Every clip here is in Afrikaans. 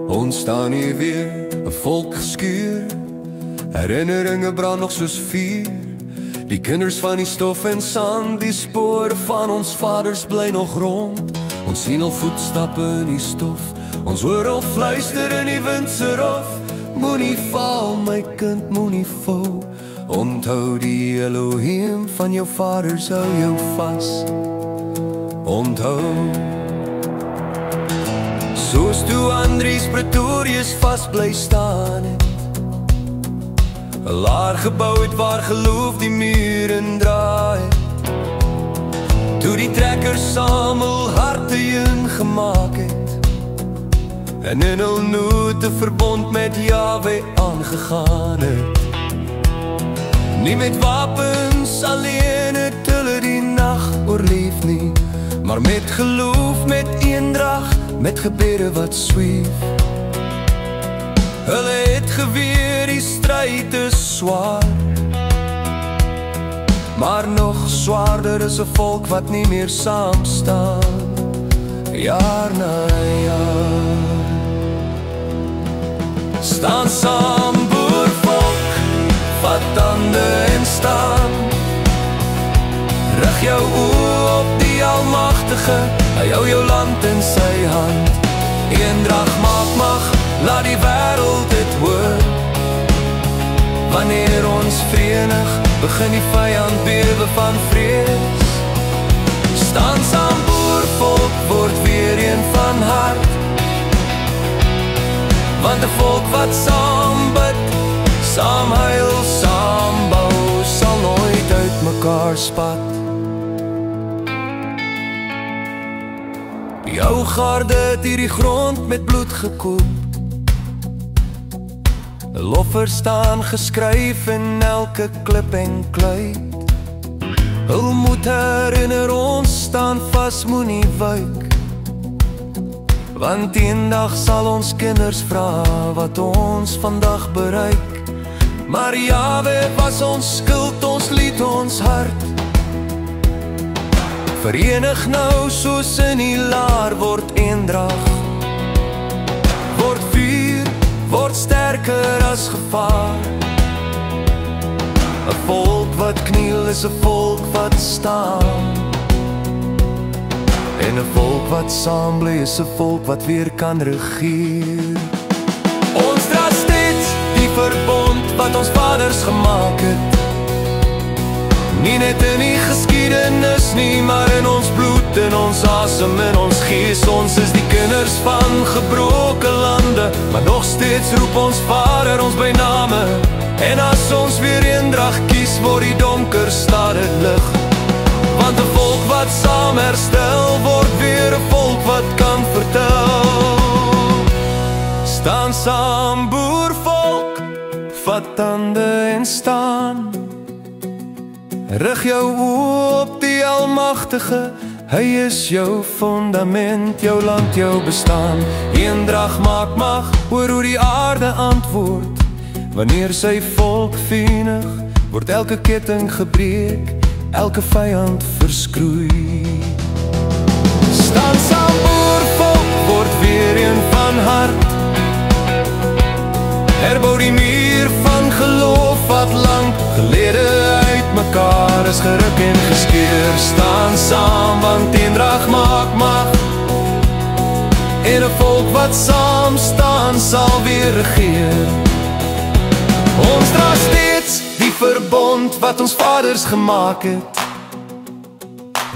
Ons staan hier weer, 'n volk geskuur. Herinneringe brand nog soos vuur. Die kinders van die stof en sand, die spore van ons vaders bly nog rond. Ons sien al voetstappe in die stof, ons hoor al fluister in die wind se rof. Moenie val, my kind, moenie val. Onthou die Elohim van jou vaders, hou jou vas. Onthou. Soos toe Andries Pretorius vast bly staan het, 'n laar gebou het waar geloof die muren draai. Toe die trekkers saam hul harte een gemaak het, en in hul nood 'n verbond met Jahwe aangegaan het. Nie met wapens alleen het hulle die nag oorleef nie, maar met geloof, met eendrag, met gebede wat sweef. Hulle het geweer, die stryd is swaar, maar nog swaarder is 'n volk wat nie meer saam staan, jaar na jaar. Staan saam, boervolk, vat hande en staan. Rig jou oë op die Almagtige, hy hou jou land in sy hand. Eendrag maak mag, laat die wêreld dit hoor. Wanneer ons verenig, begin die vyand bewe van vrees. Staan saam, boervolk, word weer een van hart. Want 'n volk wat saam bid, saam huil, saam bou, sal nooit uit mekaar spat. Die ou garde het hierdie grond met bloed gekoop. 'n Loffer staan geskryf in elke klip en klei. Hul moet herinner ons, staan vas, moenie wyk. Want eendag sal ons kinders vra wat ons vandag bereik. Maar Jahwe was ons skuld, ons lied, ons hart. Verenig nou soos in die laar, word eendrag. Word vuur, word sterker as gevaar. 'n Volk wat kniel is 'n volk wat staan. En 'n volk wat saam bly is 'n volk wat weer kan regeer. Ons dra steeds die verbond wat ons vaders gemaak het. Nie net in die geskiedenis nie, maar in ons bloed, in ons asem, in ons gees. Ons is die kinders van gebroke lande, maar nog steeds roep ons Vader ons by name. En as ons weer eendrag kies, word die donker staat het lig. Want 'n volk wat saam herstel, word weer 'n volk wat kan vertel. Staan saam, boervolk, vat hande en staan. Rig jou oë op die Almagtige, hy is jou fundament, jou land, jou bestaan. Eendrag maak mag, hoor hoe die aarde antwoord. Wanneer sy volk verenig, word elke ketting gebreek, elke vyand verskroei. Staan saam, boervolk, word weer een van hart. Herbou die muur van geloof wat lang gelede uit mekaar is geruk en geskeur. Staan saam, want eendrag maak mag. En 'n volk wat saam staan sal weer regeer. Ons dra steeds die verbond wat ons vaders gemaak het.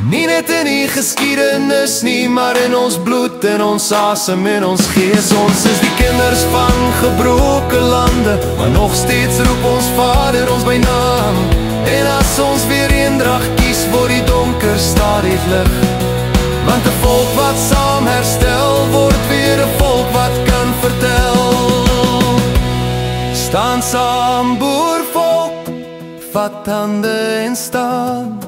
Nie net in die geskiedenis nie, maar in ons bloed, in ons asem, in ons gees. Ons is die kinders van gebroke lande, maar nog steeds roep ons Vader ons by naam. En as ons weer eendrag kies, word die donker stadig lig. Want 'n volk wat saam herstel, word weer 'n volk wat kan vertel. Staan saam, boervolk, vat hande en staan.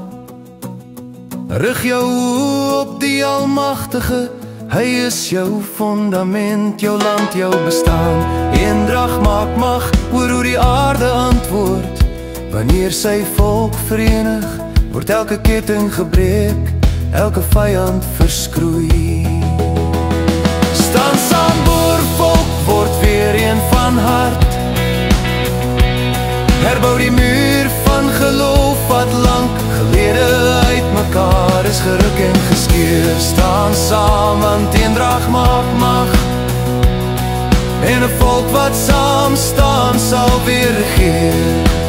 Rig jou oë op die Almagtige, hy is jou fundament, jou land, jou bestaan. Eendrag maak mag, hoor hoe die aarde antwoord. Wanneer sy volk verenig, word elke ketting gebreek, elke vyand verskroei. Staan saam, boervolk, van hart. Herbou die muur van geloof wat lang gelede uit mekaar is geruk en geskeur. Staan saam want eendrag maak mag, en 'n volk wat saam staan sal weer regeer.